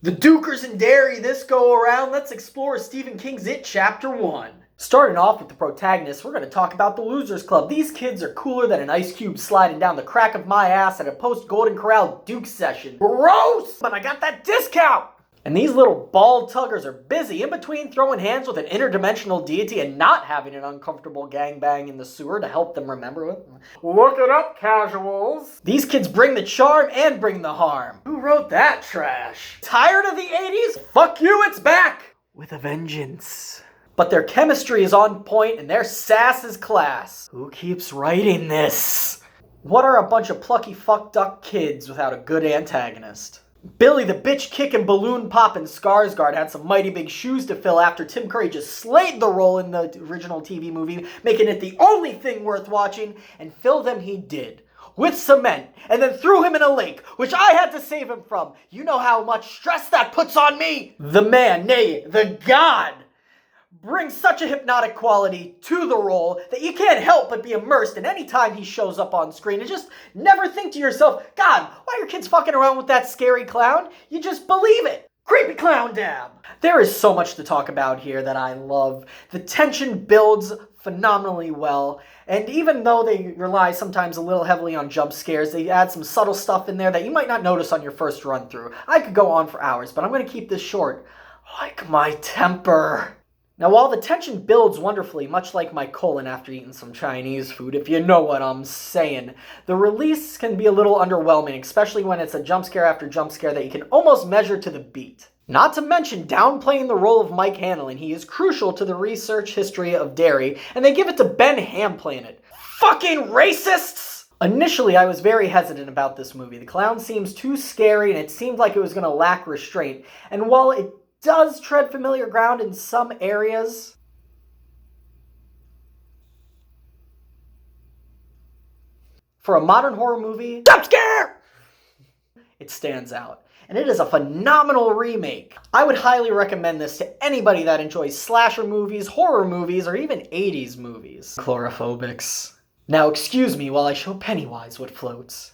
The Dookers in Derry this go around. Let's explore Stephen King's It Chapter 1. Starting off with the protagonists, we're going to talk about the Losers Club. These kids are cooler than an ice cube sliding down the crack of my ass at a post-Golden Corral Duke session. Gross! But I got that discount! And these little bald tuggers are busy in between throwing hands with an interdimensional deity and not having an uncomfortable gangbang in the sewer to help them remember it. Look it up, casuals. These kids bring the charm and bring the harm. Who wrote that trash? Tired of the 80s? Fuck you, it's back! With a vengeance. But their chemistry is on point and their sass is class. Who keeps writing this? What are a bunch of plucky fuck duck kids without a good antagonist? Billy the bitch-kicking, balloon-popping Skarsgård had some mighty big shoes to fill after Tim Curry just slayed the role in the original TV movie, making it the only thing worth watching, and fill them he did. With cement, and then threw him in a lake, which I had to save him from. You know how much stress that puts on me! The man, nay, the god, brings such a hypnotic quality to the role that you can't help but be immersed in any time he shows up on screen and just never think to yourself, God, why are your kids fucking around with that scary clown? You just believe it. Creepy clown dab. There is so much to talk about here that I love. The tension builds phenomenally well, and even though they rely sometimes a little heavily on jump scares, they add some subtle stuff in there that you might not notice on your first run through. I could go on for hours, but I'm going to keep this short. Like my temper. Now, while the tension builds wonderfully, much like my colon after eating some Chinese food, if you know what I'm saying, the release can be a little underwhelming, especially when it's a jump scare after jump scare that you can almost measure to the beat. Not to mention downplaying the role of Mike Hanlon. He is crucial to the research history of Derry, and they give it to Ben Ham playing it. Fucking racists! Initially, I was very hesitant about this movie. The clown seems too scary, and it seemed like it was going to lack restraint. And while it does tread familiar ground in some areas, for a modern horror movie, jump scare! It stands out. And it is a phenomenal remake. I would highly recommend this to anybody that enjoys slasher movies, horror movies, or even 80s movies. Chlorophobics. Now excuse me while I show Pennywise what floats.